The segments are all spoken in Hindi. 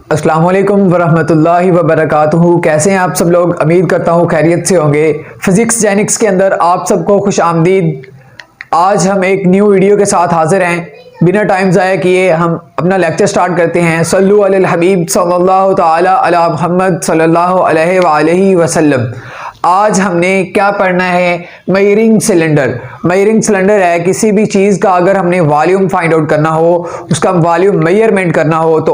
अस्सलाम वालेकुम वरहमतुल्लाहि वबरकातुहू। कैसे हैं आप सब लोग? उम्मीद करता हूँ खैरियत से होंगे। फिजिक्स जेनिक्स के अंदर आप सबको खुश आमदीद। आज हम एक न्यू वीडियो के साथ हाजिर हैं। बिना टाइम ज़ाया किए हम अपना लेक्चर स्टार्ट करते हैं। सल्लु अलल हबीब सल्लल्लाहु ताला अला मुहम्मद सल्लल्लाहु अलैहि वसल्लम। आज हमने क्या पढ़ना है? Measuring cylinder. मेजरिंग सिलेंडर है किसी भी चीज़ का अगर हमने वॉल्यूम फाइंड आउट करना हो, उसका वॉल्यूम मेजरमेंट करना हो तो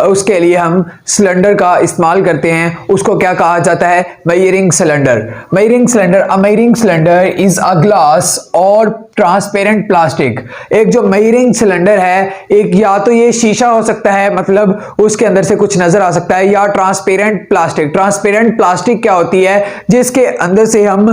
उसके लिए हम सिलेंडर का इस्तेमाल करते हैं। उसको क्या कहा जाता है? Measuring cylinder. Measuring cylinder, a measuring cylinder is a glass और ट्रांसपेरेंट प्लास्टिक। एक जो मेजरिंग सिलेंडर है, एक या तो ये शीशा हो सकता है, मतलब उसके अंदर से कुछ नजर आ सकता है, या ट्रांसपेरेंट प्लास्टिक। ट्रांसपेरेंट प्लास्टिक क्या होती है? जिसके अंदर से हम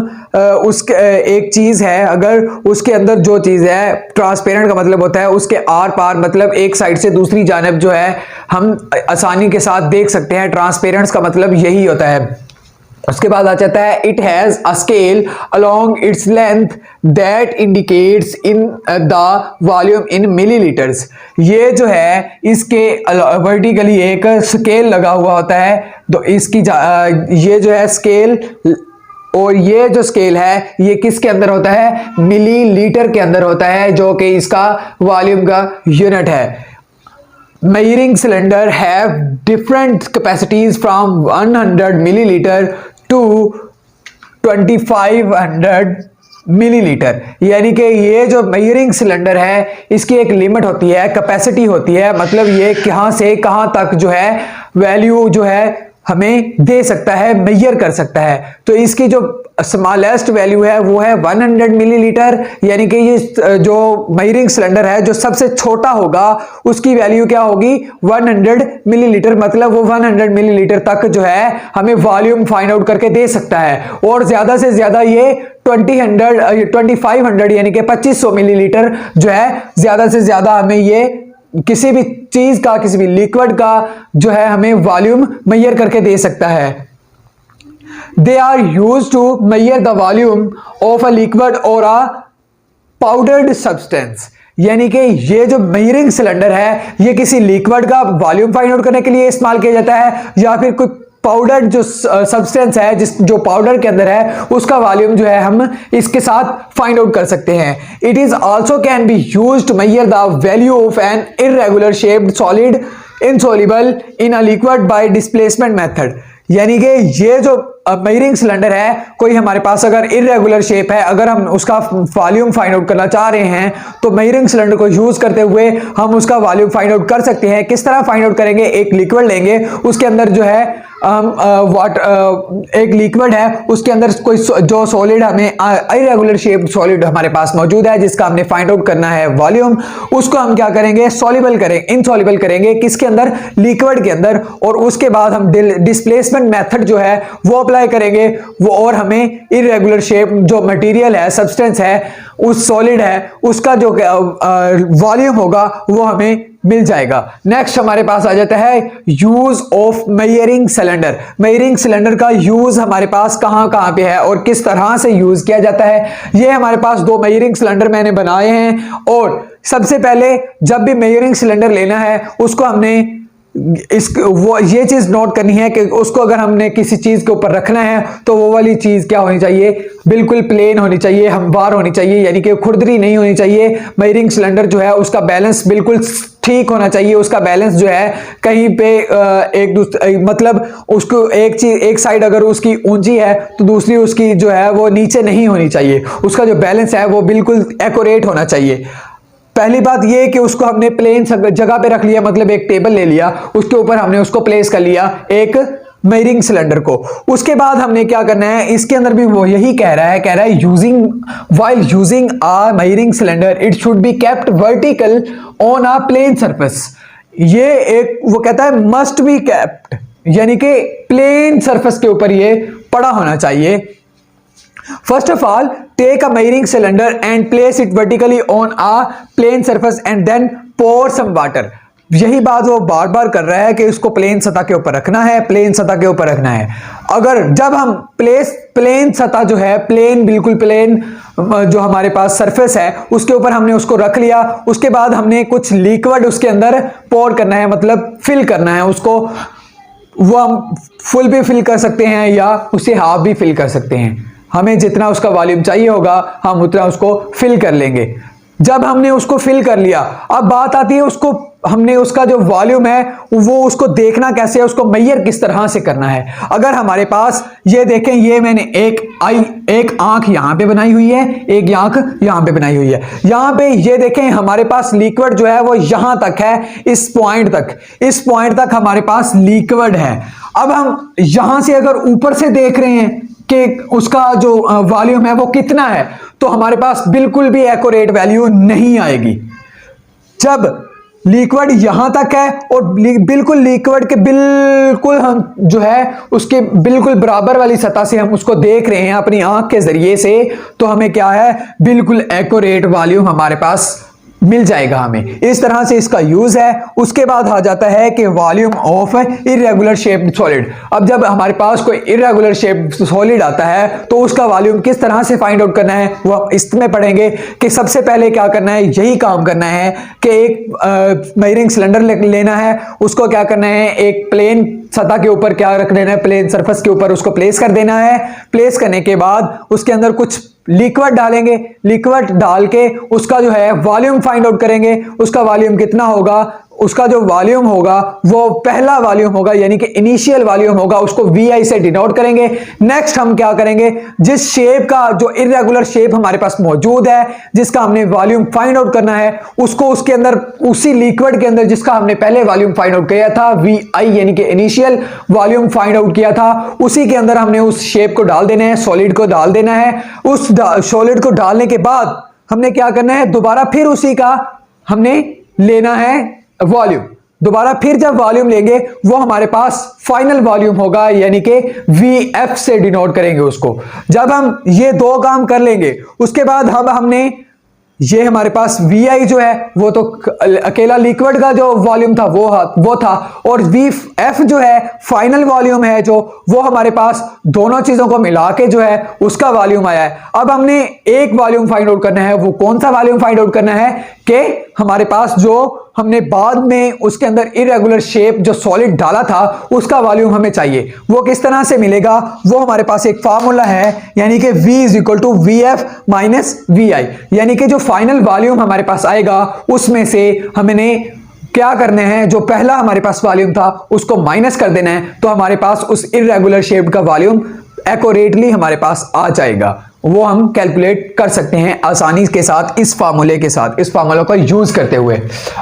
उसके एक चीज है, अगर उसके अंदर जो चीज है, ट्रांसपेरेंट का मतलब होता है उसके आर पार, मतलब एक साइड से दूसरी जानब जो है हम आसानी के साथ देख सकते हैं। ट्रांसपेरेंट का मतलब यही होता है। उसके बाद आ जाता है it has a scale along its length that indicates in the volume in millilitres. ये जो है इसके वर्टिकली एक स्केल लगा हुआ होता है, तो इसकी ये जो है स्केल, और ये जो स्केल है ये किसके अंदर होता है? मिलीलीटर के अंदर होता है, जो कि इसका वॉल्यूम का यूनिट है। Measuring cylinder have different capacities from 100 milliliter to 2500 millilitre. यानी कि ये जो मेजरिंग सिलेंडर है इसकी एक लिमिट होती है, कैपेसिटी होती है, मतलब ये कहां से कहां तक जो है वैल्यू जो है हमें दे सकता है, मेजर कर सकता है। तो इसकी जो स्मॉलेस्ट वैल्यू है वो है 100 मिलीलीटर। यानी कि ये जो मेजरिंग सिलेंडर है जो सबसे छोटा होगा उसकी वैल्यू क्या होगी? 100 मिलीलीटर। मतलब वो 100 मिलीलीटर तक जो है हमें वॉल्यूम फाइंड आउट करके दे सकता है। और ज्यादा से ज्यादा ये 2500 यानी कि 2500 मिलीलीटर जो है ज्यादा से ज्यादा हमें ये किसी भी चीज का, किसी भी लिक्विड का जो है हमें वॉल्यूम मेजर करके दे सकता है। They are use to measure the volume of a liquid और अ पाउडर्ड सब्सटेंस। यानी कि ये जो मेजरिंग सिलेंडर है ये किसी लिक्विड का वॉल्यूम फाइंड आउट करने के लिए इस्तेमाल किया जाता है, या फिर कुछ पाउडर जो सब्सटेंस है जो पाउडर के अंदर है उसका वॉल्यूम जो है हम इसके साथ फाइंड आउट कर सकते हैं। It is also can be used to measure the value of an irregular shaped solid insoluble in a liquid by displacement method. यानी कि ये जो मेजरिंग सिलेंडर है, कोई हमारे पास अगर इर्रेगुलर शेप है, अगर हम उसका वॉल्यूम फाइंड आउट करना चाह रहे हैं तो मेजरिंग सिलेंडर को यूज करते हुए हम उसका वॉल्यूम फाइंड आउट कर सकते हैं। किस तरह फाइंड आउट करेंगे? एक लिक्विड लेंगे, उसके अंदर जो है एक लिक्विड है, उसके अंदर कोई जो सॉलिड हमें इर्रेगुलर शेप सॉलिड हमारे पास मौजूद है जिसका हमने फाइंड आउट करना है वॉल्यूम, उसको हम क्या करेंगे? सॉल्युबल करेंगे, इनसॉल्युबल करेंगे। किसके अंदर? लिक्विड के अंदर। और उसके बाद हम डिस्प्लेसमेंट मेथड जो है वो अप्लाई करेंगे वो, और हमें इर्रेगुलर शेप जो मटेरियल है, सब्सटेंस है, उस सॉलिड है, उसका जो वॉल्यूम होगा वो हमें मिल जाएगा। नेक्स्ट हमारे पास आ जाता है use of measuring cylinder. Measuring cylinder का यूज हमारे पास कहां कहां पे है और किस तरह से यूज किया जाता है? ये हमारे पास दो मेजरिंग सिलेंडर मैंने बनाए हैं, और सबसे पहले जब भी मेजरिंग सिलेंडर लेना है उसको हमने ये चीज नोट करनी है कि उसको अगर हमने किसी चीज के ऊपर रखना है तो वो वाली चीज क्या होनी चाहिए? बिल्कुल प्लेन होनी चाहिए, हमवार होनी चाहिए, यानी कि खुरदरी नहीं होनी चाहिए। मेजरिंग सिलेंडर जो है उसका बैलेंस बिल्कुल ठीक होना चाहिए। उसका बैलेंस जो है कहीं पे एक दूसरे, मतलब उसको एक चीज, एक साइड अगर उसकी ऊंची है तो दूसरी उसकी जो है वो नीचे नहीं होनी चाहिए। उसका जो बैलेंस है वो बिल्कुल एक्यूरेट होना चाहिए। पहली बात ये कि उसको हमने प्लेन जगह पे रख लिया, मतलब एक टेबल ले लिया, उसके ऊपर हमने उसको प्लेस कर लिया एक मेजरिंग सिलेंडर को। उसके बाद हमने क्या करना है? इसके अंदर भी वो यही कह रहा है using while using a measuring cylinder it should be kept vertical on a plane surface. ये एक वो कहता है मस्ट बी केप्ट, यानी कि प्लेन सरफेस के ऊपर ये पड़ा होना चाहिए। First of all, take a measuring cylinder and place it vertically on a plane surface and then pour some water. यही बात वो बार बार कर रहा है कि उसको प्लेन सतह के ऊपर रखना है, प्लेन सतह के ऊपर रखना है। अगर जब हम प्लेन सतह जो है, प्लेन बिल्कुल प्लेन जो हमारे पास सरफेस है उसके ऊपर हमने उसको रख लिया, उसके बाद हमने कुछ लिक्विड उसके अंदर पोर करना है, मतलब फिल करना है उसको। वो हम फुल भी फिल कर सकते हैं या उसे हाफ भी फिल कर सकते हैं। हमें जितना उसका वॉल्यूम चाहिए होगा हम उतना उसको फिल कर लेंगे। जब हमने उसको फिल कर लिया, अब बात आती है उसको हमने उसका जो वॉल्यूम है वो उसको देखना कैसे है, उसको मेजर किस तरह से करना है। अगर हमारे पास ये देखें, ये मैंने एक आंख यहां पे बनाई हुई है, एक आंख यहां पे बनाई हुई है। यहां पे ये देखें हमारे पास लिक्विड जो है वो यहां तक है, इस पॉइंट तक हमारे पास लिक्विड है। अब हम यहां से अगर ऊपर से देख रहे हैं कि उसका जो वॉल्यूम है वो कितना है, तो हमारे पास बिल्कुल भी एक्यूरेट वैल्यू नहीं आएगी। जब लिक्विड यहां तक है और बिल्कुल लिक्विड के बिल्कुल हम जो है उसके बिल्कुल बराबर वाली सतह से हम उसको देख रहे हैं अपनी आंख के जरिए से, तो हमें क्या है, बिल्कुल एक्यूरेट वॉल्यूम हमारे पास मिल जाएगा हमें। इस तरह से इसका यूज है। उसके बाद आ जाता है कि volume of irregular shaped solid. अब जब हमारे पास कोई इरेगुलर शेप्ड सॉलिड आता है तो उसका वॉल्यूम किस तरह से फाइंड आउट करना है वो इसमें पढ़ेंगे कि सबसे पहले क्या करना है, यही काम करना है कि एक मेजरिंग सिलेंडर लेना है, उसको क्या करना है, एक प्लेन सतह के ऊपर क्या रख देना है, प्लेन सरफेस के ऊपर उसको प्लेस कर देना है। प्लेस करने के बाद उसके अंदर कुछ लिक्विड डालेंगे, लिक्विड डाल के उसका जो है वॉल्यूम फाइंड आउट करेंगे। उसका वॉल्यूम कितना होगा, उसका जो वॉल्यूम होगा वो पहला वॉल्यूम होगा यानी कि इनिशियल वॉल्यूम होगा, उसको VI से डिनोट करेंगे। नेक्स्ट हम क्या करेंगे, जिस शेप का जो इरेगुलर शेप हमारे पास मौजूद है जिसका हमने वॉल्यूम फाइंड आउट करना है, उसको उसके अंदर उसी लिक्विड के अंदर जिसका हमने पहले वॉल्यूम फाइंड आउट किया था, VI यानी कि इनिशियल वॉल्यूम फाइंड आउट किया था, उसी के अंदर हमने उस शेप को डाल देना है, सॉलिड को डाल देना है। उस सॉलिड को डालने के बाद हमने क्या करना है, दोबारा फिर उसी का हमने लेना है वॉल्यूम। दोबारा फिर जब वॉल्यूम लेंगे वो हमारे पास फाइनल वॉल्यूम होगा यानी कि VF से डिनोट करेंगे उसको। जब हम ये दो काम कर लेंगे उसके बाद हमने ये हमारे पास VI जो है वो तो अकेला लिक्विड का जो वॉल्यूम था वो था, और VF जो है फाइनल वॉल्यूम है जो वो हमारे पास दोनों चीजों को मिला के जो है उसका वॉल्यूम आया है। अब हमने एक वॉल्यूम फाइंड आउट करना है, वो कौन सा वॉल्यूम फाइंड आउट करना है कि हमारे पास जो हमने बाद में उसके अंदर इरेगुलर शेप जो सॉलिड डाला था उसका वॉल्यूम हमें चाहिए। वो किस तरह से मिलेगा, वो हमारे पास एक फार्मूला है यानी कि V = VF - VI, यानी कि जो फाइनल वॉल्यूम हमारे पास आएगा उसमें से हमने क्या करने हैं, जो पहला हमारे पास वॉल्यूम था उसको माइनस कर देना है, तो हमारे पास उस इरेगुलर शेप का वॉल्यूम एक्यूरेटली हमारे पास आ जाएगा। वो हम कैलकुलेट कर सकते हैं आसानी के साथ इस फार्मूले के साथ, इस फार्मूले का यूज करते हुए।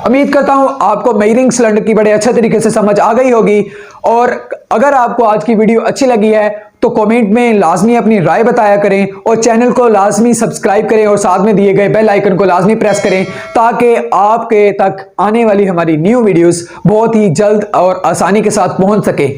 उम्मीद करता हूं आपको मेजरिंग सिलेंडर की बड़े अच्छे तरीके से समझ आ गई होगी। और अगर आपको आज की वीडियो अच्छी लगी है तो कमेंट में लाजमी अपनी राय बताया करें और चैनल को लाजमी सब्सक्राइब करें और साथ में दिए गए बेल आइकन को लाजमी प्रेस करें ताकि आपके तक आने वाली हमारी न्यू वीडियोस बहुत ही जल्द और आसानी के साथ पहुंच सके।